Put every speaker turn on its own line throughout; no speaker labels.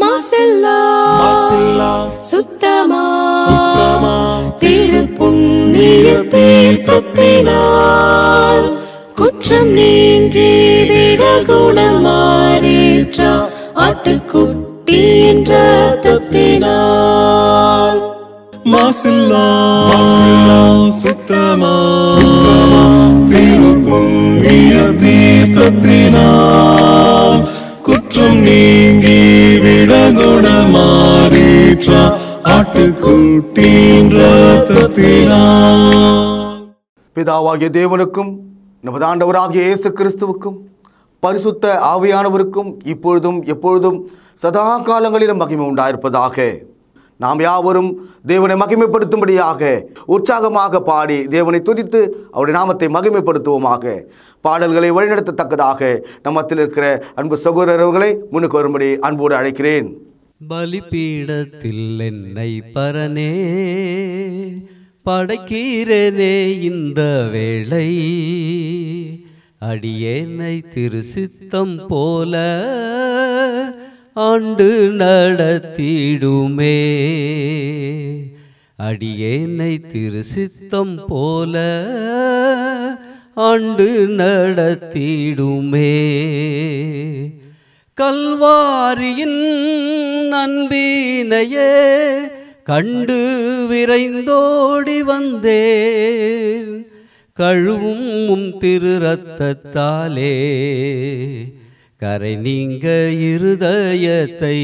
மாசில்லா சுத்தமா திருப்புண்ணிய தீர்த்தத்தினால் குற்றம் நீங்கி விடகுணம் மாறேற்ற ஆட்டுக்குட்டியின் இரத்தத்தினால்
மாசில்லா சுத்தமா திருப்புண்ணிய தீர்த்தத்தினால் குற்றம் நீங்கி விடகுணமாறேற்ற ஆட்டுக்குட்டியின் இரத்தத்தினால்.
பிதாவாகிய தேவனுக்கும் நமது ஆண்டவராகிய இயேசு கிறிஸ்துவுக்கும் பரிசுத்த ஆவியானவருக்கும் இப்பொழுதும் எப்பொழுதும் சதா காலங்களிலும் மகிமை உண்டாயிருப்பதாக. நாம் யாவரும் தேவனை மகிமைப்படுத்தும்படியாக உற்சாகமாக பாடி தேவனை துதித்து அவருடைய நாமத்தை மகிமைப்படுத்துவோமாக. பாடல்களை வழிநடத்தத்தக்கதாக நம்மத்தில் இருக்கிற அன்பு சகோதரர்களை முன்னுக்கு வரும்படி அன்போடு அழைக்கிறேன்.
பலிபீடத்தில் என்னை பரனே படைக்கிறேனே இந்த வேளை, அடியேனை திருசித்தம் போல ஆண்டு நடத்திடுமே. அடியேனை திருசித்தம் போல ஆண்டு நடத்திடுமே. கல்வாரியின் அன்பினையே கண்டு விரைந்தோடி வந்தேன், கழுவும் திரு ரத்தத்தாலே கரை நீங்க இருதயத்தை.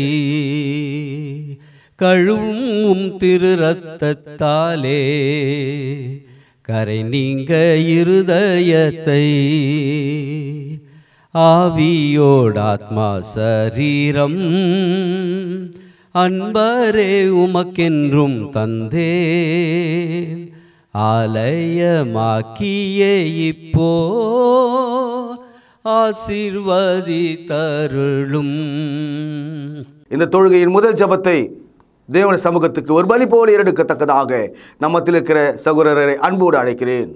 கழுவும் திரு ரத்தத்தாலே கரை நீங்க இருதயத்தை. ஆவியோடாத்மா சரீரம் அன்பரே உமக்கென்றும் தந்தேன், ஆலயமாக்கியே இப்போ ஆசீர்வதித்தருளும்.
இந்த தொழுகையின் முதல் ஜெபத்தை தேவன சமூகத்துக்கு ஒரு பலி போல எடுக்கத்தக்கதாக நம்மத்தில் இருக்கிற சகோதரரை அன்போடு அழைக்கிறேன்.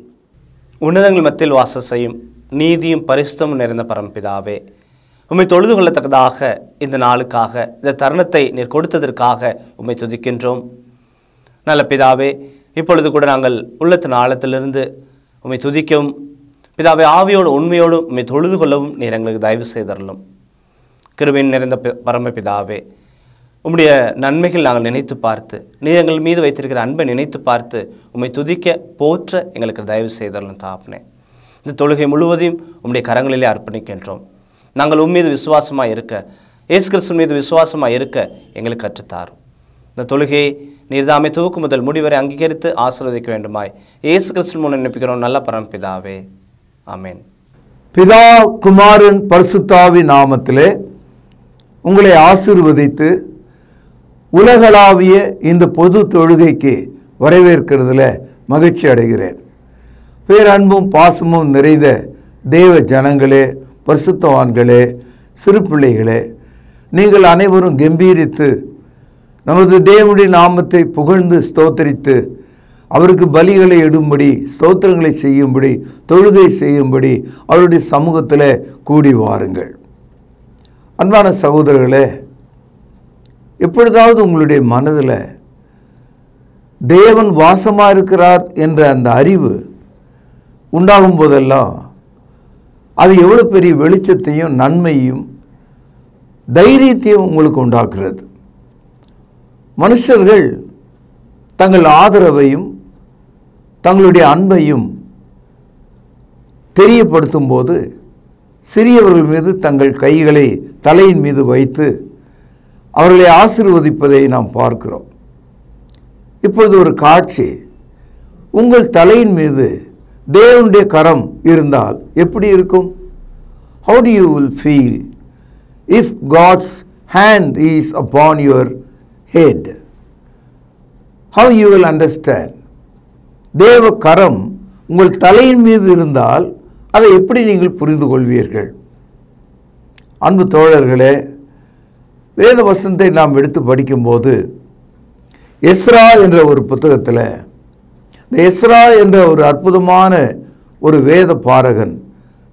உன்னதங்கள் மத்தியில் வாசம் செய்யும் நீதியும் பரிசுத்தமும் நிறைந்த பரம்பிதாவே, உம்மை தொழுது கொள்ளத்தக்கதாக இந்த நாளுக்காக, இந்த தருணத்தை நீர் கொடுத்ததற்காக உம்மை துதிக்கின்றோம். நல்ல பிதாவே, இப்பொழுது கூட நாங்கள் உள்ளத்தின் ஆழத்திலிருந்து உம்மை துதிக்கவும் பிதாவே, ஆவியோடு உண்மையோடும் உம்மை தொழுது கொள்ளவும் நீர் எங்களுக்கு தயவு செய்தரலும். கிருபையின் நிறைந்த பரமபிதாவே, உம்முடைய நன்மைகள் நாங்கள் நினைத்து பார்த்து, நீர் எங்கள் மீது வைத்திருக்கிற அன்பை நினைத்து பார்த்து உம்மை துதிக்க போற்ற எங்களுக்கு தயவு செய்தரலும் தாப்பனே. இந்த தொழுகை முழுவதையும் உம்முடைய கரங்களிலே அர்ப்பணிக்கின்றோம். நாங்கள் உம்மீது விசுவாசமாக இருக்க, இயேசு கிறிஸ்து மீது விசுவாசமாக இருக்க எங்களுக்கு கற்றுத்தாரும். இந்த தொழுகையை நீர்தாமே துவக்கு முதல் முடிவரை அங்கீகரித்து ஆசீர்வதிக்க வேண்டுமாய் இயேசு கிறிஸ்து மூலம் நினைப்பிக்கிறோம் நல்ல பரமபிதாவே, ஆமென்.
பிதா குமாரன் பரிசுத்தாவி நாமத்திலே உங்களை ஆசீர்வதித்து உலகளாவிய இந்த பொது தொழுகைக்கு வரவேற்கிறதுல மகிழ்ச்சி அடைகிறேன். பேரன்பும் பாசமும் நிறைந்த தேவ ஜனங்களே, பரிசுத்தவான்களே, சிறு பிள்ளைகளே, நீங்கள் அனைவரும் கம்பீரித்து நமது தேவனுடைய நாமத்தை புகழ்ந்து ஸ்தோத்தரித்து அவருக்கு பலிகளை இடும்படி, ஸ்தோத்திரங்களை செய்யும்படி, தொழுகை செய்யும்படி அவருடைய சமூகத்தில் கூடி வாருங்கள். அன்பான சகோதரர்களே, எப்பொழுதாவது உங்களுடைய மனதில் தேவன் வாசமாக இருக்கிறார் என்ற அந்த அறிவு உண்டாகும் போதெல்லாம் அது எவ்வளோ பெரிய வெளிச்சத்தையும் நன்மையும் தைரியத்தையும் உங்களுக்கு உண்டாக்குறது. மனுஷர்கள் தங்கள் ஆதரவையும் தங்களுடைய அன்பையும் தெரியப்படுத்தும் போது சிறியவர்கள் மீது தங்கள் கைகளை தலையின் மீது வைத்து அவர்களை ஆசீர்வதிப்பதை நாம் பார்க்கிறோம். இப்பொழுது ஒரு காட்சி, உங்கள் தலையின் மீது தேவனுடைய கரம் இருந்தால் எப்படி இருக்கும்? How do you will feel if God's hand is upon your head? How you will understand? தேவ கரம் உங்கள் தலையின் மீது இருந்தால் அதை எப்படி நீங்கள் புரிந்து கொள்வீர்கள்? அன்பு தோழர்களே, வேத வசனத்தை நாம் எடுத்து படிக்கும்போது எஸ்ரா என்ற ஒரு புத்தகத்தில், இந்த எஸ்ரா என்ற ஒரு அற்புதமான ஒரு வேத பாரகன்,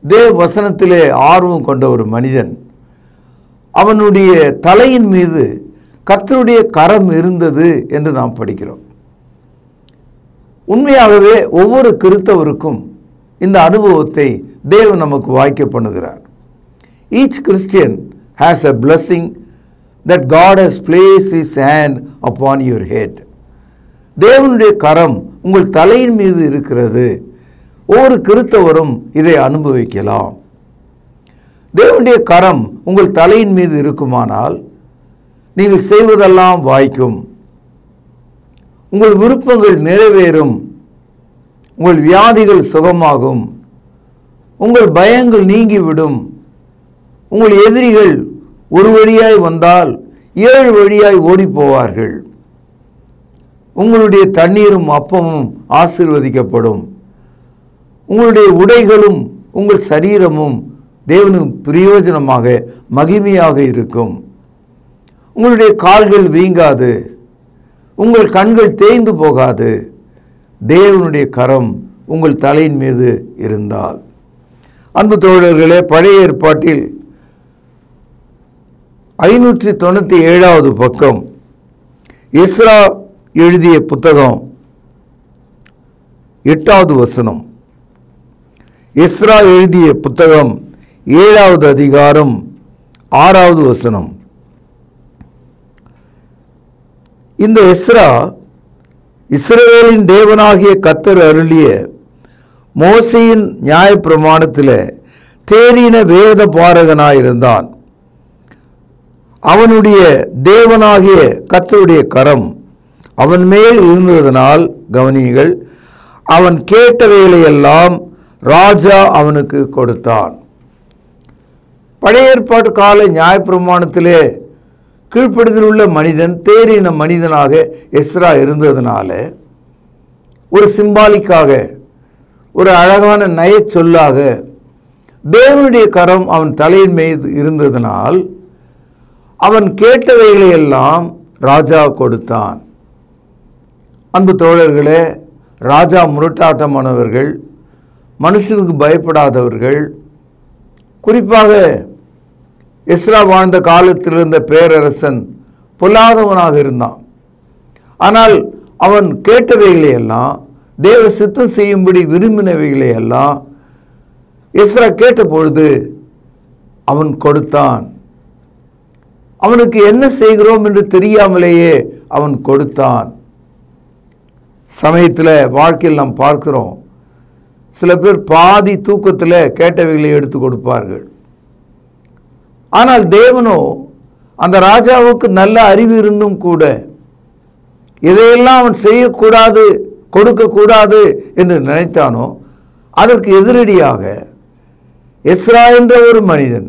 தேவ வசனத்திலே ஆர்வம் கொண்ட ஒரு மனிதன், அவனுடைய தலையின் மீது கர்த்தருடைய கரம் இருந்தது என்று நாம் படிக்கிறோம். உண்மையாகவே ஒவ்வொரு கிறிஸ்தவருக்கும் இந்த அனுபவத்தை தேவன் நமக்கு வாய்க்க பண்ணுகிறார். Each Christian has a blessing that God has placed his hand upon your head. தேவனுடைய கரம் உங்கள் தலையின் மீது இருக்கிறது. ஒவ்வொரு கிறிஸ்தவரும் இதை அனுபவிக்கலாம். தேவனுடைய கரம் உங்கள் தலையின் மீது இருக்குமானால் நீங்கள் செய்வதெல்லாம் வாய்க்கும். உங்கள் விருப்பங்கள் நிறைவேறும். உங்கள் வியாதிகள் சுகமாகும். உங்கள் பயங்கள் நீங்கிவிடும். உங்கள் எதிரிகள் ஒரு வழியாய் வந்தால் 7 வழியாய் ஓடி போவார்கள். உங்களுடைய தண்ணீரும் அப்பமும் ஆசீர்வதிக்கப்படும். உங்களுடைய உடைகளும் உங்கள் சரீரமும் தேவனுக்கு பிரயோஜனமாக மகிமையாக இருக்கும். உங்களுடைய கால்கள் வீங்காது. உங்கள் கண்கள் தேய்ந்து போகாது. தேவனுடைய கரம் உங்கள் தலையின் மீது இருந்தால். அன்பு தோழர்களே, பழைய ஏற்பாட்டில் 597வது பக்கம் எஸ்ரா எழுதிய புத்தகம் 8வது வசனம். எஸ்ரா எழுதிய புத்தகம் 7வது அதிகாரம் 6வது வசனம். இந்த எஸ்ரா இஸ்ரவேலின் தேவனாகிய கர்த்தர் அருளிய மோசேயின் நியாயப்பிரமாணத்தில் தேறின வேத பாரகனாயிருந்தான். அவனுடைய தேவனாகிய கர்த்தருடைய கரம் அவன் மேல் இருந்ததனால், கவனியுங்கள், அவன் கேட்டவைகளையெல்லாம் ராஜா அவனுக்கு கொடுத்தான். பழைய ஏற்பாட்டு கால நியாயப்பிரமாணத்திலே கீழ்ப்படுதல் உள்ள மனிதன் தேறின மனிதனாக எஸ்ரா இருந்ததுனால ஒரு சிம்பாலிக்காக, ஒரு அழகான நயச் சொல்லாக தேவனுடைய கரம் அவன் தலையின் மீது இருந்ததனால் அவன் கேட்டவைகளையெல்லாம் ராஜா கொடுத்தான். அன்பு தோழர்களே, ராஜா முரட்டாட்டமானவர்கள், மனுஷனுக்கு பயப்படாதவர்கள். குறிப்பாக எஸ்ரா வாழ்ந்த காலத்தில் இருந்த பேரரசன் பொல்லாதவனாக இருந்தான். ஆனால் அவன் கேட்டவைகளையெல்லாம், தேவ சித்தம் செய்யும்படி விரும்பினவைகளையெல்லாம் எஸ்ரா கேட்ட பொழுது அவன் கொடுத்தான். அவனுக்கு என்ன செய்கிறோம் என்று தெரியாமலேயே அவன் கொடுத்தான். சமயத்தில் வாழ்க்கையில் நாம் பார்க்கிறோம், சில பேர் பாதி தூக்கத்தில் கேட்டவைகளை எடுத்து கொடுப்பார்கள். ஆனால் தேவனோ அந்த ராஜாவுக்கு நல்ல அறிவு இருந்தும் கூட எதையெல்லாம் அவன் செய்யக்கூடாது, கொடுக்கக்கூடாது என்று நினைத்தானோ அதற்கு எதிரடியாக எஸ்ரா என்ற ஒரு மனிதன்,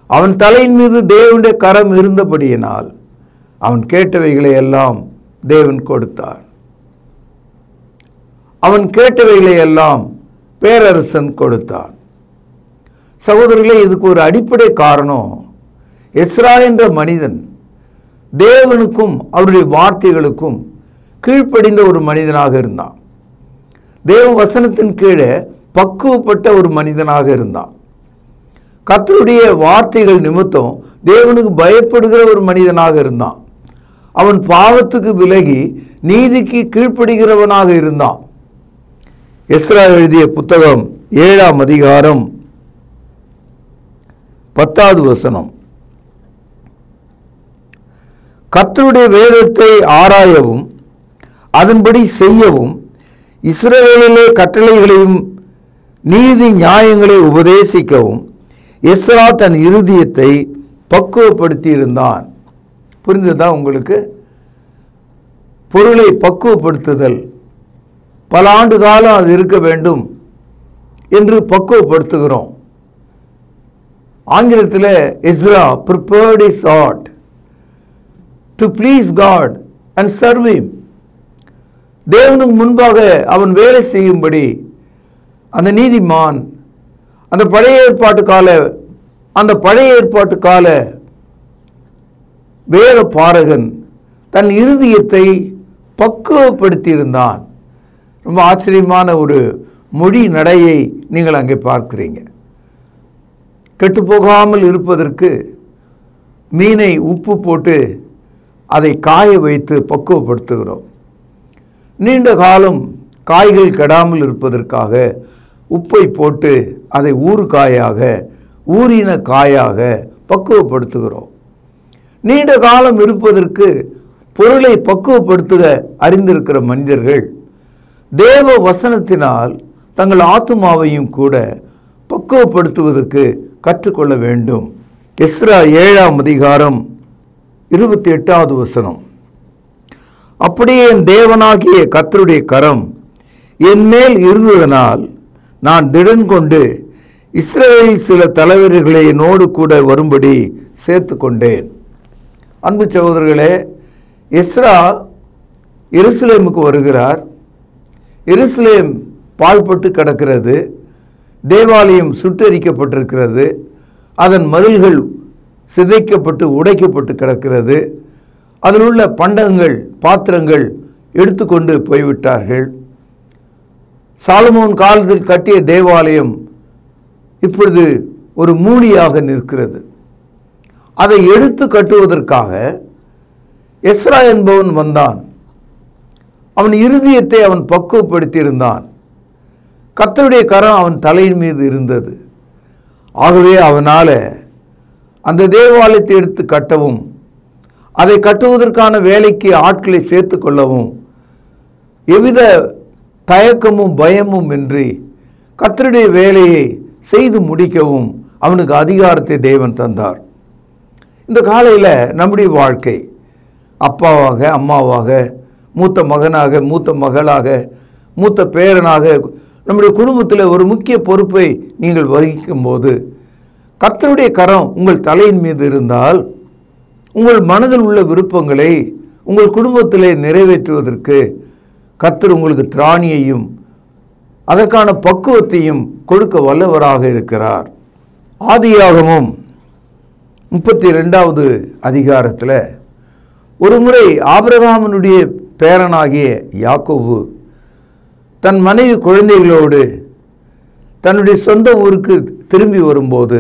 அவன் தலையின் மீது தேவனுடைய கரம் இருந்தபடியினால் அவன் கேட்டவைகளை எல்லாம் தேவன் கொடுத்தார். அவன் கேட்டவைகளை எல்லாம் பேரரசன் கொடுத்தான். சகோதரர்களே, இதுக்கு ஒரு அடிப்படை காரணம், எஸ்ரா என்ற மனிதன் தேவனுக்கும் அவருடைய வார்த்தைகளுக்கும் கீழ்ப்படிந்த ஒரு மனிதனாக இருந்தான். தேவ வசனத்தின் கீழே பக்குவப்பட்ட ஒரு மனிதனாக இருந்தான். கர்த்தருடைய வார்த்தைகள் நிமித்தம் தேவனுக்கு பயப்படுகிற ஒரு மனிதனாக இருந்தான். அவன் பாவத்துக்கு விலகி நீதிக்கு கீழ்ப்படுகிறவனாக இருந்தான். எஸ்ரா எழுதிய புத்தகம் 7ஆம் அதிகாரம் 10வது வசனம். கர்த்தருடைய வேதத்தை ஆராயவும் அதன்படி செய்யவும் இஸ்ரவேலிலே கட்டளைகளையும் நீதி நியாயங்களை உபதேசிக்கவும் எஸ்ரா தன் இருதயத்தை பக்குவப்படுத்தி இருந்தான். புரிந்ததா உங்களுக்கு? பொருளை பக்குவப்படுத்துதல், பல ஆண்டு காலம் அது இருக்க வேண்டும் என்று பக்குவப்படுத்துகிறோம். ஆங்கிலத்தில் Ezra prepared his heart to please God and serve him. தேவனுக்கு முன்பாக அவன் வேலை செய்யும்படி அந்த நீதிமான், அந்த பழைய ஏற்பாட்டு கால வேத பாரகன் தன் இருதயத்தை பக்குவப்படுத்தியிருந்தான். ரொம்ப ஆச்சரியமான ஒரு மொழி நடையை நீங்கள் அங்கே பார்க்கிறீங்க. கெட்டுப்போகாமல் இருப்பதற்கு மீனை உப்பு போட்டு அதை காய வைத்து பக்குவப்படுத்துகிறோம். நீண்ட காலம் காய்கள் கெடாமல் இருப்பதற்காக உப்பை போட்டு அதை ஊறுகாயாக, ஊறின காயாக பக்குவப்படுத்துகிறோம். நீண்ட காலம் இருப்பதற்கு பொருளை பக்குவப்படுத்துக அறிந்திருக்கிற மனிதர்கள் தேவ வசனத்தினால் தங்கள் ஆத்துமாவையும் கூட பக்குவப்படுத்துவதற்கு கற்றுக்கொள்ள வேண்டும். எஸ்ரா 7ஆம் அதிகாரம் 28வது வசனம். அப்படியே என் தேவனாகிய கர்த்தருடைய கரம் என் மேல் இருந்ததனால் நான் திடன் கொண்டு இஸ்ரவேலில் சில தலைவர்களை என்னோடு கூட வரும்படி சேர்த்து கொண்டேன். அன்பு சகோதரர்களே, எஸ்ரா எருசலேமுக்கு வருகிறார். எருசலேம் பாழ்பட்டு கிடக்கிறது. தேவாலயம் சுட்டெரிக்கப்பட்டிருக்கிறது. அதன் மதில்கள் சிதைக்கப்பட்டு உடைக்கப்பட்டு கிடக்கிறது. அதில் உள்ள பண்டங்கள், பாத்திரங்கள் எடுத்துக்கொண்டு போய்விட்டார்கள். சாலமோன் காலத்தில் கட்டிய தேவாலயம் இப்பொழுது ஒரு மூடியாக நிற்கிறது. அதை எடுத்து கட்டுவதற்காக எஸ்ரா என்பவன் வந்தான். அவன் இருதயத்தை அவன் பக்குவப்படுத்தியிருந்தான். கர்த்தருடைய கரம் அவன் தலையின் மீது இருந்தது. ஆகவே அவனால் அந்த தேவாலயத்தை எடுத்து கட்டவும், அதை கட்டுவதற்கான வேலைக்கு ஆட்களை சேர்த்து கொள்ளவும் எவ்வித தயக்கமும் பயமும் இன்றி கர்த்தருடைய வேலையை செய்து முடிக்கவும் அவனுக்கு அதிகாரத்தை தேவன் தந்தார். இந்த காலையில் நம்முடைய வாழ்க்கை அப்பாவாக, அம்மாவாக, மூத்த மகனாக, மூத்த மகளாக, மூத்த பேரனாக நம்முடைய குடும்பத்தில் ஒரு முக்கிய பொறுப்பை நீங்கள் வகிக்கும்போது கர்த்தருடைய கரம் உங்கள் தலையின் மீது இருந்தால் உங்கள் மனதில் உள்ள விருப்பங்களை உங்கள் குடும்பத்திலே நிறைவேற்றுவதற்கு கர்த்தர் உங்களுக்கு திராணியையும் அதற்கான பக்குவத்தையும் கொடுக்க வல்லவராக இருக்கிறார். ஆதியாகமம் 32வது அதிகாரத்தில் ஒரு முறை ஆபிரகாமினுடைய பேரனாகிய யாக்கோபு தன் மனைவி குழந்தைகளோடு தன்னுடைய சொந்த ஊருக்கு திரும்பி வரும்போது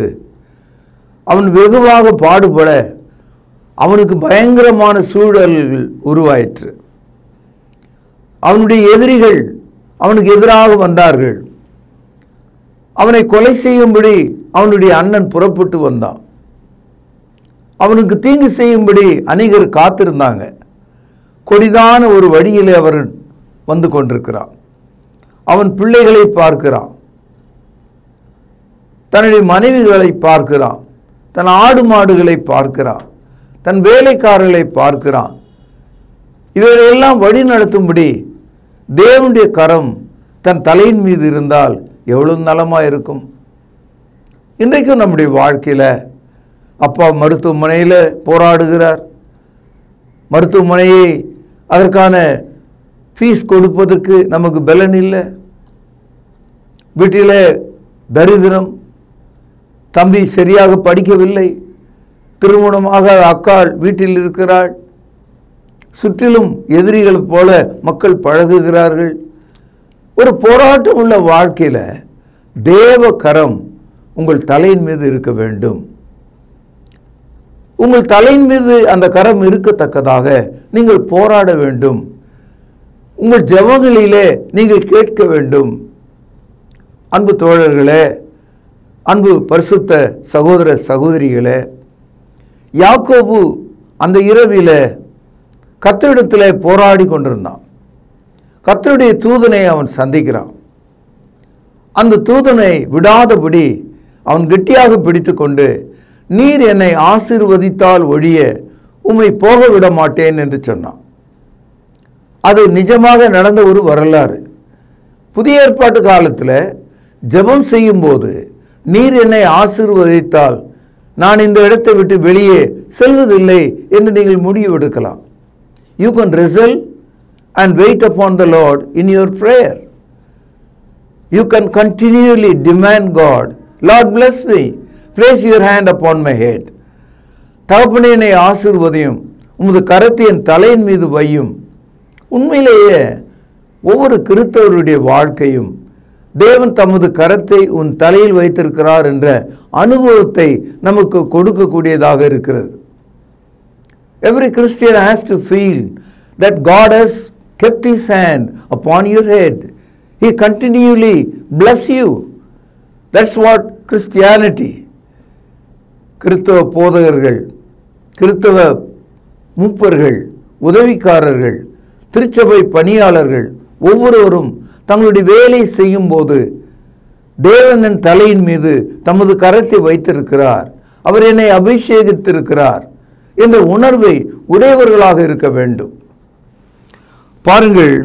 அவன் வெகுவாக பாடுபட அவனுக்கு பயங்கரமான சூழல்கள் உருவாயிற்று. அவனுடைய எதிரிகள் அவனுக்கு எதிராக வந்தார்கள். அவனை கொலை செய்யும்படி அவனுடைய அண்ணன் புறப்பட்டு வந்தான். அவனுக்கு தீங்கு செய்யும்படி அநேகர் காத்திருந்தாங்க. கொடிதான ஒரு வழியிலே அவர் வந்து கொண்டிருக்கிறான். அவன் பிள்ளைகளை பார்க்கிறான், தன்னுடைய மனைவிகளை பார்க்கிறான், தன் ஆடு மாடுகளை பார்க்கிறான், தன் வேலைக்காரர்களை பார்க்கிறான். இவரையெல்லாம் வழி நடத்தும்படி தேவனுடைய கரம் தன் தலையின் மீது இருந்தால் எவ்வளவு நலமாக இருக்கும். இன்றைக்கும் நம்முடைய வாழ்க்கையில் அப்பா மருத்துவமனையில் போராடுகிறார். மருத்துவமனையை அதற்கான ஃபீஸ் கொடுப்பதற்கு நமக்கு பலன் இல்லை. வீட்டில் தரித்திரம், தம்பி சரியாக படிக்கவில்லை, திருமணமாக அக்காள் வீட்டில் இருக்கிறாள், சுற்றிலும் எதிரிகள் போல மக்கள் பழகுகிறார்கள். ஒரு போராட்டம் உள்ள வாழ்க்கையில் தேவ கரம் உங்கள் தலையின் மீது இருக்க வேண்டும். உங்கள் தலையின் மீது அந்த கரம் இருக்கத்தக்கதாக நீங்கள் போராட வேண்டும். உங்கள் ஜெபங்களிலே நீங்கள் கேட்க வேண்டும். அன்பு தோழர்களே, அன்பு பரிசுத்த சகோதர சகோதரிகளே, யாக்கோபு அந்த இரவில கர்த்தரிடத்தில் போராடி கொண்டிருந்தான். கர்த்தருடைய தூதனை அவன் சந்திக்கிறான். அந்த தூதனை விடாதபடி அவன் கெட்டியாக பிடித்து கொண்டு, நீர் என்னை ஆசீர்வதித்தால் ஒழிய உம்மை போக விட மாட்டேன் என்று சொன்னான். அது நிஜமாக நடந்த ஒரு வரலாறு. புதிய ஏற்பாட்டு காலத்தில் ஜெபம் செய்யும்போது, நீர் என்னை ஆசீர்வதித்தால் நான் இந்த இடத்தை விட்டு வெளியே செல்வதில்லை என்று நீங்கள் முடிவெடுக்கலாம். You can resolve and wait upon the Lord in your prayer. You can continually demand God, Lord bless me, place your hand upon my head. தகப்பனே என்னை ஆசீர்வதியும், உமது கரத்தை என் தலையின் மீது வையும். உண்மையிலேயே ஒவ்வொரு கிறிஸ்தவருடைய வாழ்க்கையும் தேவன் தமது கரத்தை உன் தலையில் வைத்திருக்கிறார் என்ற அனுபவத்தை நமக்கு கொடுக்கக்கூடியதாக இருக்கிறது. Every Christian has to feel that God has kept his hand upon your head. He continually bless you. That's what Christianity. கிறிஸ்தவ போதகர்கள், கிறிஸ்தவ மூப்பர்கள், உதவிக்காரர்கள், திருச்சபை பணியாளர்கள் ஒவ்வொருவரும் தங்களுடைய வேலை செய்யும் போது தேவனின் தலையின் மீது தமது கரத்தை வைத்திருக்கிறார், அவர் என்னை அபிஷேகித்திருக்கிறார் என்ற உணர்வை உடையவர்களாக இருக்க வேண்டும். பாருங்கள்,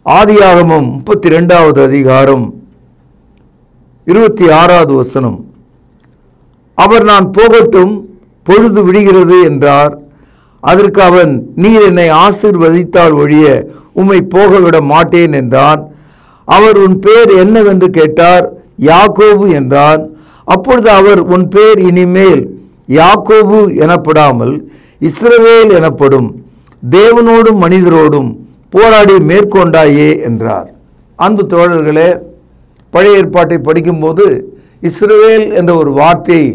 ஆதியாகமம் 32வது அதிகாரம் 26வது வசனம். அவர் நான் போகட்டும், பொழுது விடுகிறது என்றார். அதற்கு அவன், நீர் என்னை ஆசீர்வதித்தால் ஒழிய உம்மை போக விட மாட்டேன் என்றான். அவர், உன் பேர் என்னவென்று கேட்டார். யாக்கோபு என்றான். அப்பொழுது அவர், உன் பேர் இனிமேல் யாக்கோபு எனப்படாமல் இஸ்ரவேல் எனப்படும், தேவனோடும் மனிதரோடும் போராடி மேற்கொண்டாயே என்றார். அன்பு தோழர்களே, பழைய ஏற்பாட்டை படிக்கும்போது இஸ்ரவேல் என்ற ஒரு வார்த்தையை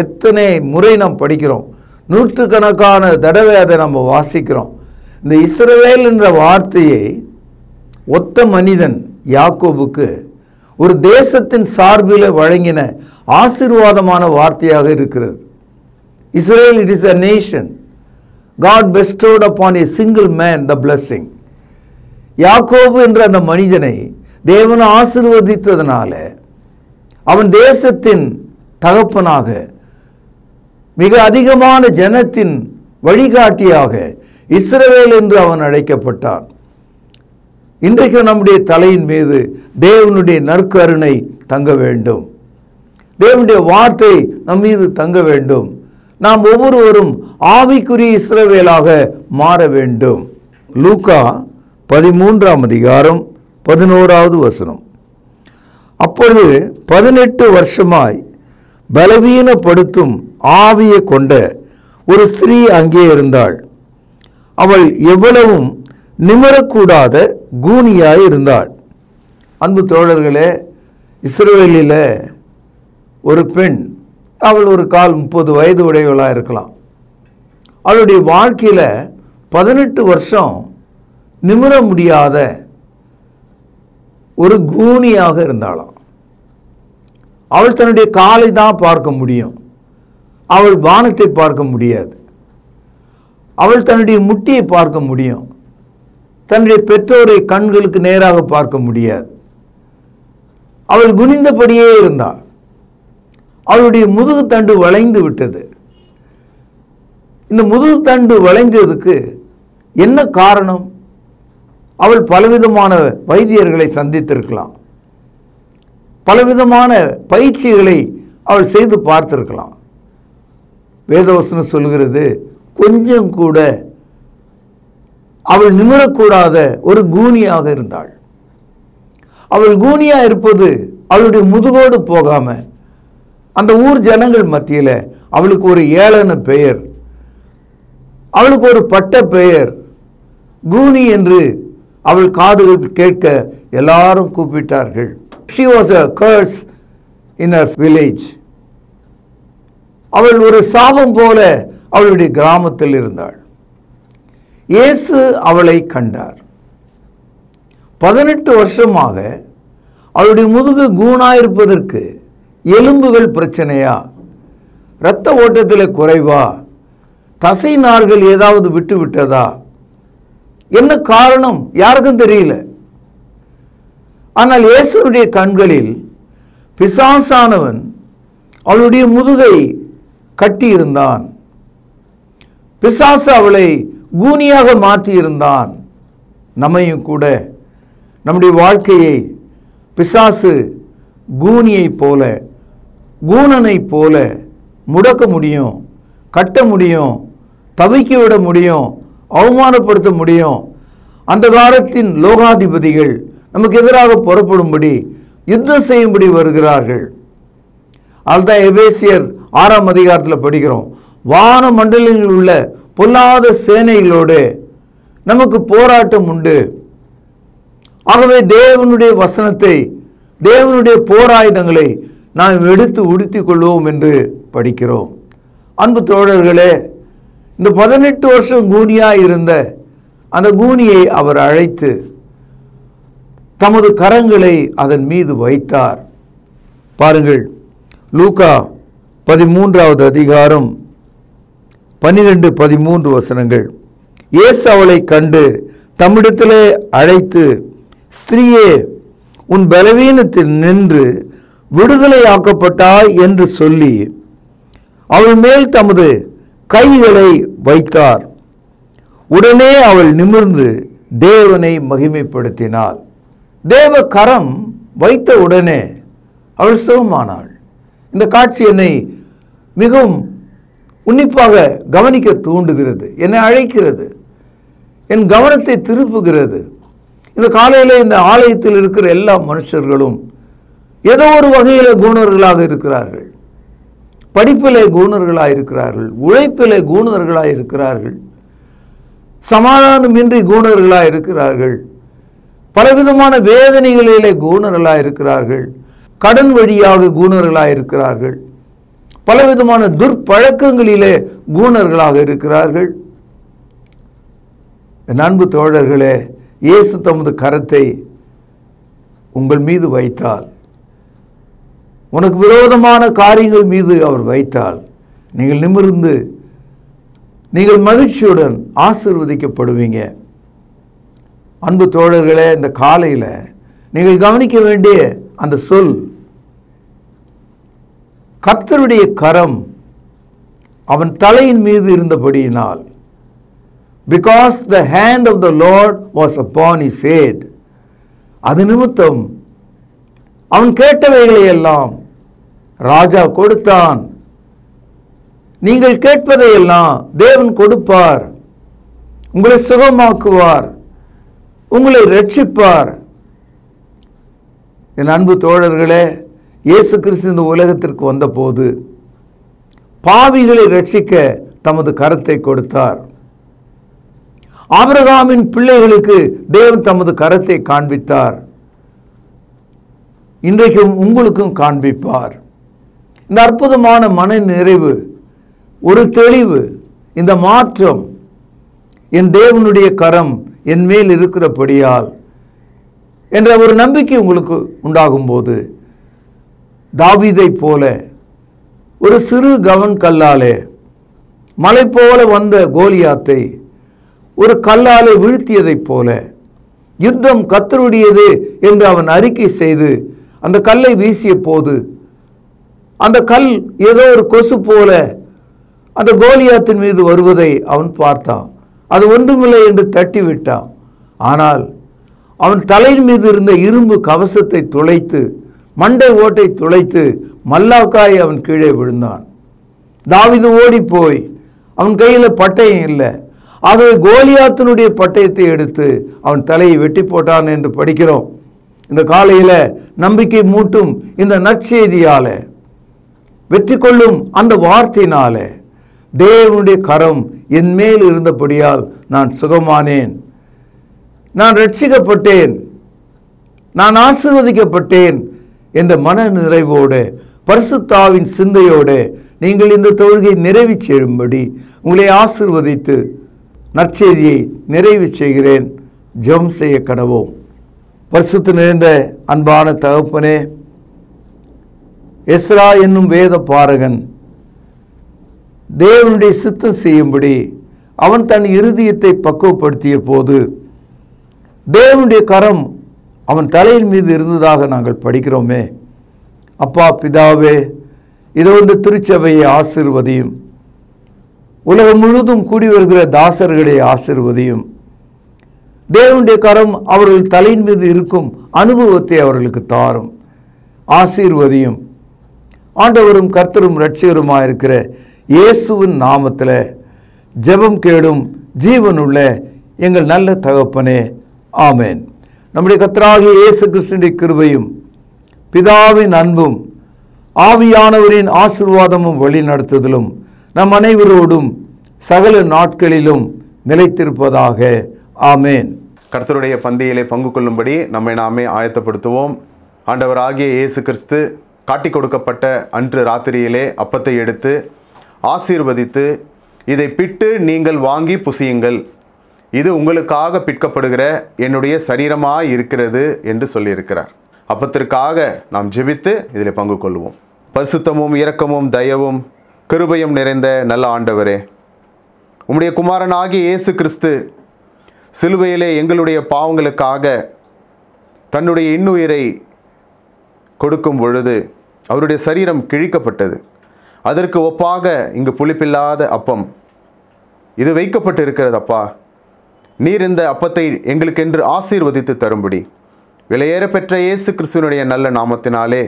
எத்தனை முறை நாம் படிக்கிறோம், நூற்றுக்கணக்கான தடவை அதை நம்ம வாசிக்கிறோம். இந்த இஸ்ரவேல் என்ற வார்த்தையை ஒத்த மனிதன் யாக்கோபுக்கு ஒரு தேசத்தின் சார்பில் வழங்கின ஆசீர்வாதமான வார்த்தையாக இருக்கிறது. Israel, it is a nation. God bestowed upon a single man the blessing. யாக்கோபு என்ற அந்த மனிதனை தேவன் ஆசீர்வதித்ததனால அவன் தேசத்தின் தகப்பனாக, மிக அதிகமான ஜனத்தின் வழிகாட்டியாக இஸ்ரவேல் என்று அவன் அழைக்கப்பட்டான். இன்றைக்கு நம்முடைய தலையின் மீது தேவனுடைய நற்கருணை தங்க வேண்டும், தேவனுடைய வார்த்தை நம் மீது தங்க வேண்டும். நாம் ஒவ்வொருவரும் ஆவிக்குரிய இஸ்ரவேலாக மாற வேண்டும். லூக்கா 13ஆம் அதிகாரம் 11வது வசனம். அப்பொழுது 18 வருஷமாய் பலவீனப்படுத்தும் ஆவியை கொண்ட ஒரு ஸ்திரீ அங்கே இருந்தாள். அவள் எவ்வளவும் நிமிரக்கூடாத கூனியாய் இருந்தாள். அன்பு தோழர்களே, இஸ்ரவேலில் ஒரு பெண், அவள் ஒரு கால் 30 வயது உடையவளாக இருக்கலாம். அவளுடைய வாழ்க்கையில் 18 வருஷம் நிமிர முடியாத ஒரு கூனியாக இருந்தாளாம். அவள் தன்னுடைய காலை தான் பார்க்க முடியும், அவள் வானத்தை பார்க்க முடியாது. அவள் தன்னுடைய முட்டியை பார்க்க முடியும், தன்னுடைய பெற்றோரை கண்களுக்கு நேராக பார்க்க முடியாது. அவள் குனிந்தபடியே இருந்தாள். அவளுடைய முதுகு தண்டு வளைந்து விட்டது. இந்த முதுகு தண்டு வளைந்ததுக்கு என்ன காரணம்? அவள் பலவிதமான வைத்தியர்களை சந்தித்திருக்கலாம், பலவிதமான பயிற்சிகளை அவள் செய்து பார்த்திருக்கலாம். வேதவசனம் சொல்கிறது, கொஞ்சம் கூட அவள் நிமிரக்கூடாத ஒரு கூனியாக இருந்தாள். அவள் கூனியா இருப்பது அவளுடைய முதுகோடு போகாம அந்த ஊர் ஜனங்கள் மத்தியில் அவளுக்கு ஒரு ஏளன பெயர், அவளுக்கு ஒரு பட்ட பெயர் கூனி என்று அவள் காதுகள் கேட்க எல்லாரும் கூப்பிட்டார்கள். She was a curse in her village. அவள் ஒரு சாபம் போல அவளுடைய கிராமத்தில் இருந்தாள். இயேசு அவளை கண்டார். 18 வருஷமாக அவளுடைய முதுகு கூனாயிருப்பதற்கு எலும்புகள் பிரச்சனையா, இரத்த ஓட்டத்தில் குறைவா, தசை நார்கள் ஏதாவது விட்டு விட்டதா, என்ன காரணம் யாருக்கும் தெரியல. ஆனால் இயேசுடைய கண்களில் பிசாசானவன் அவளுடைய முதுகை கட்டி இருந்தான். பிசாசு அவளை கூனியாக மாற்றி இருந்தான். நம்மையும் கூட நம்முடைய வாழ்க்கையை பிசாசு கூனியை போல, கூனனை போல முடக்க முடியும், கட்ட முடியும், தவிக்க விட முடியும், அவமானப்படுத்த முடியும். அந்த காலத்தின் லோகாதிபதிகள் நமக்கு எதிராக புறப்படும்படி யுத்தம் செய்யும்படி வருகிறார்கள். அதுதான் எபேசியர் 6ஆம் அதிகாரத்தில் படிக்கிறோம். வான மண்டலங்களில் உள்ள பொல்லாத சேனைகளோடு நமக்கு போராட்டம் உண்டு. ஆகவே தேவனுடைய வசனத்தை, தேவனுடைய போராயுதங்களை நாம் எடுத்து உடுத்திக் கொள்வோம் என்று படிக்கிறோம். அன்பு தோழர்களே, இந்த 18 வருஷம் கூனியாக இருந்த அந்த கூனியை அவர் அழைத்து தமது கரங்களை அதன் மீது வைத்தார். பாருங்கள், லூக்கா 13வது அதிகாரம் 12-13 வசனங்கள். இயேசு அவளை கண்டு தம்மிடத்திலே அழைத்து, ஸ்திரீயே, உன் பலவீனத்தில் நின்று விடுதலையாக்கப்பட்டாய் என்று சொல்லி அவள் மேல் தமது கைகளை வைத்தார். உடனே அவள் நிமிர்ந்து தேவனை மகிமைப்படுத்தினாள். தேவ கரம் வைத்த உடனே அவள் சுகமானாள். இந்த காட்சி என்னை மிகவும் உன்னிப்பாக கவனிக்க தூண்டுகிறது, என்னை அழைக்கிறது, என் கவனத்தை திருப்புகிறது. இந்த காலையில் இந்த ஆலயத்தில் இருக்கிற எல்லா மனுஷர்களும் ஏதோ ஒரு வகையில் குணர்களாக இருக்கிறார்கள். படிப்பிலே குணர்களாக இருக்கிறார்கள், உழைப்பிலே குணர்களாக இருக்கிறார்கள், சமாதானமின்றி குணர்களாக இருக்கிறார்கள், பலவிதமான வேதனைகளிலே குணர்களாக இருக்கிறார்கள், கடன் வழியாக குணர்களாக இருக்கிறார்கள், பலவிதமான துர்ப்பழக்கங்களிலே குணர்களாக இருக்கிறார்கள். என் அன்பு தோழர்களே, இயேசு தமது கரத்தை உங்கள் மீது வைத்தால், உனக்கு விரோதமான காரியங்கள் மீது அவர் வைத்தால், நீங்கள் நிமிர்ந்து நீங்கள் மகிழ்ச்சியுடன் ஆசீர்வதிக்கப்படுவீங்க. அன்பு தோழர்களே, இந்த காலையில் நீங்கள் கவனிக்க வேண்டிய அந்த சொல், கர்த்தருடைய கரம் அவன் தலையின் மீது இருந்தபடியினால், because the hand of the Lord was upon his head, அது நிமித்தம் அவன் கேட்டவைகளை எல்லாம் ராஜா கொடுத்தான். நீங்கள் கேட்பதையெல்லாம் தேவன் கொடுப்பார், உங்களை சுகமாக்குவார், உங்களை ரட்சிப்பார். என் அன்பு தோழர்களே, இயேசு கிறிஸ்து இந்த உலகத்திற்கு வந்தபோது பாவிகளை ரட்சிக்க தமது கரத்தை கொடுத்தார். ஆபிரகாமின் பிள்ளைகளுக்கு தேவன் தமது கரத்தை காண்பித்தார். இன்றைக்கும் உங்களுக்கும் காண்பிப்பார். இந்த அற்புதமான மன நிறைவு, ஒரு தெளிவு, இந்த மாற்றம் என் தேவனுடைய கரம் என் மேல் இருக்கிறபடியால் என்ற ஒரு நம்பிக்கை உங்களுக்கு உண்டாகும் போது, தாவீதை போல ஒரு சிறு கவன் கல்லாலே மலை போல வந்த கோலியாத்தை ஒரு கல்லாலே வீழ்த்தியதைப் போல, யுத்தம் கர்த்தருடையது என்று அவன் அறிக்கை செய்து அந்த கல்லை வீசிய போது, அந்த கல் ஏதோ ஒரு கொசு போல அந்த கோலியாத்தின் மீது வருவதை அவன் பார்த்தான். அது ஒன்றுமில்லை என்று தட்டிவிட்டான். ஆனால் அவன் தலையின் மீது இருந்த இரும்பு கவசத்தை துளைத்து, மண்டை ஓட்டை துளைத்து, மல்லாக்காய் அவன் கீழே விழுந்தான். தாவீது ஓடி போய், அவன் கையில் பட்டயம் இல்லை, ஆகவே கோலியாத்தினுடைய பட்டயத்தை எடுத்து அவன் தலையை வெட்டி போட்டான் என்று படிக்கிறோம். இந்த காலையில் நம்பிக்கை மூட்டும் இந்த நற்செய்தியால, வெற்றி கொள்ளும் அந்த வார்த்தையினால, தேவனுடைய கரம் என் மேல் இருந்தபடியால் நான் சுகமானேன், நான் ரட்சிக்கப்பட்டேன், நான் ஆசீர்வதிக்கப்பட்டேன் என்ற மன நிறைவோடு, பரிசுத்தாவின் சிந்தையோடு நீங்கள் இந்த தொழுகை நிறைவு செய்யும்படி உங்களை ஆசீர்வதித்து நற்செய்தியை நிறைவு செய்கிறேன். ஜெபம் செய்ய கடவோம். பரிசுத்த நிறைந்த அன்பான தகப்பனே, எஸ்ரா என்னும் வேத பாரகன் தேவனுடைய சித்தம் செய்யும்படி அவன் தன் இருதயத்தை பக்குவப்படுத்திய போது தேவனுடைய கரம் அவன் தலையின் மீது இருந்ததாக நாங்கள் படிக்கிறோமே. அப்பா பிதாவே, இதோ இந்த திருச்சபையை ஆசீர்வதியும், உலகம் முழுவதும் கூடி வருகிற தாசர்களை ஆசீர்வதியும். தேவனுடைய கரம் அவர்கள் தலையின் மீது இருக்கும் அனுபவத்தை அவர்களுக்கு தாரும், ஆசீர்வதியும். ஆண்டவரும் கர்த்தரும் இரட்சகருமாக இருக்கிற இயேசுவின் நாமத்தில் ஜெபம் கேடும் ஜீவனுள்ள எங்கள் நல்ல தகப்பனே, ஆமேன். நம்முடைய கர்த்தராகிய இயேசு கிறிஸ்துவின் கிருபையும் பிதாவின் அன்பும் ஆவியானவரின் ஆசீர்வாதமும் வழிநடத்துதலும் நம் அனைவரோடும் சகல நாட்களிலும் நிலைத்திருப்பதாக. ஆமேன்.
கர்த்தருடைய பந்தியிலே பங்கு கொள்ளும்படி நம்மை நாமே ஆயத்தப்படுத்துவோம். ஆண்டவராகிய இயேசு கிறிஸ்து காட்டி கொடுக்கப்பட்ட அன்று ராத்திரியிலே அப்பத்தை எடுத்து ஆசீர்வதித்து இதை பிட்டு நீங்கள் வாங்கி புசியுங்கள், இது உங்களுக்காக பிற்கப்படுகிற என்னுடைய சரீரமாய் இருக்கிறது என்று சொல்லியிருக்கிறார். அப்பத்திற்காக நாம் ஜெபித்து இதில் பங்கு கொள்வோம். பரிசுத்தமும் இரக்கமும் தயவும் கிருபையும் நிறைந்த நல்ல ஆண்டவரே, உம்முடைய குமாரனாகிய இயேசு கிறிஸ்து சிலுவையிலே எங்களுடைய பாவங்களுக்காக தன்னுடைய இன்னுயிரை கொடுக்கும் பொழுது அவருடைய சரீரம் கிழிக்கப்பட்டது. அதற்கு ஒப்பாக இங்கு புளிப்பில்லாத அப்பம் இது வைக்கப்பட்டு இருக்கிறது. அப்பா, நீர் இந்த அப்பத்தை எங்களுக்கென்று ஆசீர்வதித்து தரும்படி விலையேற பெற்ற இயேசு கிறிஸ்துவனுடைய நல்ல நாமத்தினாலே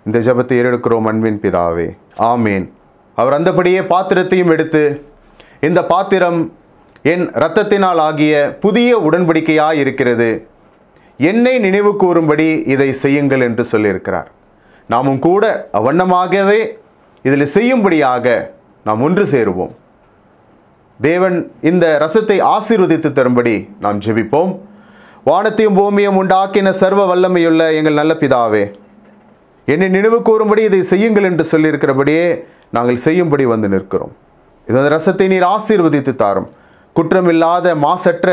இந்த ஜெபத்தை ஏறெடுக்கிறோம் அன்பின் பிதாவே, ஆமேன். அவர் அந்தபடியே பாத்திரத்தையும் எடுத்து, இந்த பாத்திரம் என் இரத்தத்தினால் ஆகிய புதிய உடன்படிக்கையாய் இருக்கிறது, என்னை நினைவு கூறும்படி இதை செய்யுங்கள் என்று சொல்லியிருக்கிறார். நாமும் கூட அவ்வண்ணமாகவே இதில் செய்யும்படியாக நாம் ஒன்று சேருவோம். தேவன் இந்த ரசத்தை ஆசீர்வதித்து தரும்படி நாம் ஜெபிப்போம். வானத்தையும் பூமியும் உண்டாக்கின சர்வ வல்லமையுள்ள எங்கள் நல்ல பிதாவே, என்னை நினைவு கூறும்படி இதை செய்யுங்கள் என்று சொல்லியிருக்கிறபடியே நாங்கள் செய்யும்படி வந்து நிற்கிறோம். இந்த ரசத்தை நீர் ஆசீர்வதித்து தாரும். குற்றமில்லாத மாசற்ற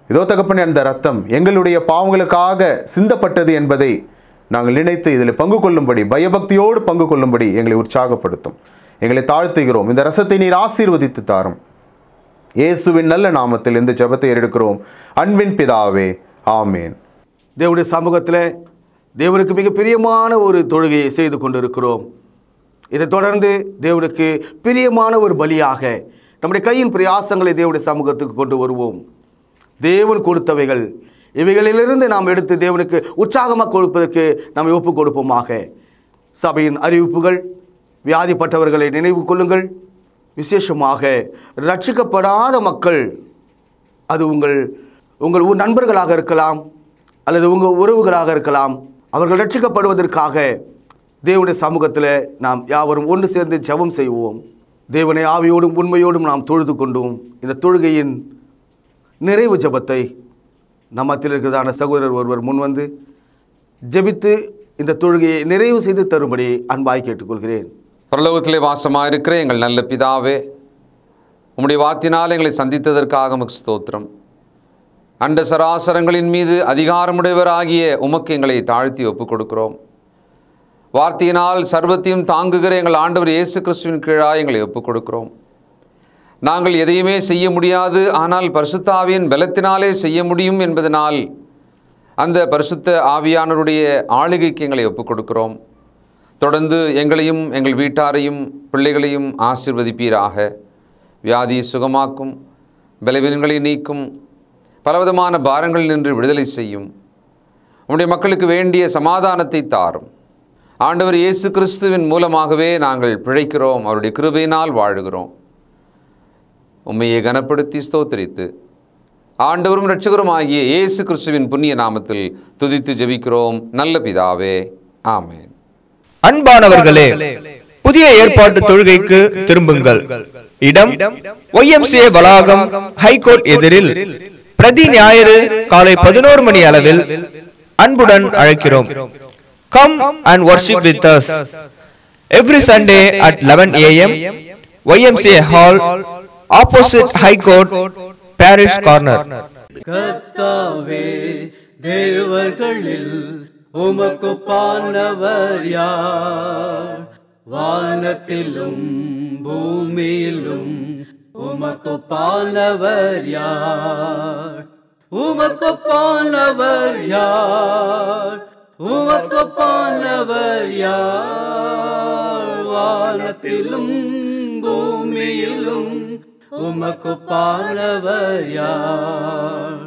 இதோ தகப்பனே, அந்த ரத்தம் எங்களுடைய பாவங்களுக்காக சிந்தப்பட்டது என்பதை நாங்கள் நினைத்து இதில் பங்கு கொள்ளும்படி, பயபக்தியோடு பங்கு கொள்ளும்படி எங்களை உற்சாகப்படுத்தும். எங்களை தாழ்த்துகிறோம். இந்த ரசத்தை நீர் ஆசீர்வதித்து தாரும். இயேசுவின் நல்ல நாமத்தில் இந்த ஜெபத்தை எடுக்கிறோம் அன்பின் பிதாவே, ஆமேன்.
தேவனுடைய சமூகத்தில் தேவனுக்கு மிக பிரியமான ஒரு தொழுகையை செய்து கொண்டிருக்கிறோம். இதைத் தொடர்ந்து தேவனுக்கு பிரியமான ஒரு பலியாக நம்முடைய கையின் பிரயாசங்களை தேவனுடைய சமூகத்துக்கு கொண்டு வருவோம். தேவன் கொடுத்தவைகள், இவைகளிலிருந்து நாம் எடுத்து தேவனுக்கு உற்சாகமாக கொடுப்பதற்கு நாம் ஒப்புக் கொடுப்போமாக. சபையின் அறிவிப்புகள், வியாதிப்பட்டவர்களை நினைவு கொள்ளுங்கள். விசேஷமாக ரட்சிக்கப்படாத மக்கள், அது உங்கள் நண்பர்களாக இருக்கலாம் அல்லது உங்கள் உறவுகளாக இருக்கலாம், அவர்கள் ரட்சிக்கப்படுவதற்காக தேவனுடைய சமூகத்தில் நாம் யாவரும் ஒன்று சேர்ந்து ஜெபம் செய்வோம். தேவனை ஆவியோடும் உண்மையோடும் நாம் தொழுது கொண்டோம். இந்த தொழுகையின் நிறைவு ஜெபத்தை நம்மத்தில் இருக்கிறதான சகோதரர் ஒருவர் முன்வந்து ஜெபித்து இந்த தொழுகையை நிறைவு செய்து தரும்படி அன்பாய் கேட்டுக்கொள்கிறேன்.
பரலோகத்திலே வாசமாயிருக்கிற எங்கள் நல்ல பிதாவே, உம்முடைய வார்த்தையினால் எங்களை சந்தித்ததற்காக உமக்கு ஸ்தோத்திரம். அண்ட சராசரங்களின் மீது அதிகாரமுடையவராகிய உமக்கு எங்களை தாழ்த்தி ஒப்புக் கொடுக்கிறோம். வார்த்தையினால் சர்வத்தையும் தாங்குகிற எங்கள் ஆண்டவர் இயேசு கிறிஸ்துவின் கீழாக எங்களை ஒப்புக் கொடுக்கிறோம். நாங்கள் எதையுமே செய்ய முடியாது, ஆனால் பரிசுத்த ஆவியின் பலத்தினாலே செய்ய முடியும் என்பதனால் அந்த பரிசுத்த ஆவியானவருடைய ஆளுகைக்கு எங்களை ஒப்புக் கொடுக்கிறோம். தொடர்ந்து எங்களையும் எங்கள் வீட்டாரையும் பிள்ளைகளையும் ஆசீர்வதிப்பீராக. வியாதியை சுகமாக்கும், பலவீனங்களை நீக்கும், பலவிதமான பாரங்களில் நின்று விடுதலை செய்யும். உம்முடைய மக்களுக்கு வேண்டிய சமாதானத்தை தாரும். ஆண்டவர் இயேசு கிறிஸ்துவின் மூலமாகவே நாங்கள் பிழைக்கிறோம், அவருடைய கிருபையினால் வாழுகிறோம். உம்மையை கனப்படுத்தி ஸ்தோத்திரித்து ஆண்டவரும் இரட்சகரும் ஆகிய இயேசு கிறிஸ்துவின் புண்ணிய நாமத்தில் துதித்து ஜெபிக்கிறோம் நல்ல பிதாவே, ஆமென்.
அன்பானவர்களே, புதிய ஏற்பாட்டு தொழுகைக்கு திரும்புங்கள். இடம் YMCA வளாகம், ஹைகோர்ட் எதிரில், பிரதி ஞாயிறு காலை 11 மணி அளவில் அன்புடன் அழைக்கிறோம். Come and worship with us every Sunday at 11 a.m. YMCA Hall, opposite High Court, Parish Corner.
கர்த்தாவே, தேவர்களில் உமக்குப்பானவர் யார்? வானத்திலும் பூமியிலும் உமக்குப்பானவர் யார்? உமக்குப்பானவர் யார்? உமக்குப்பானவர் யார்? வானத்திலும் பூமியிலும் உமக்குப்பானவர் யார்?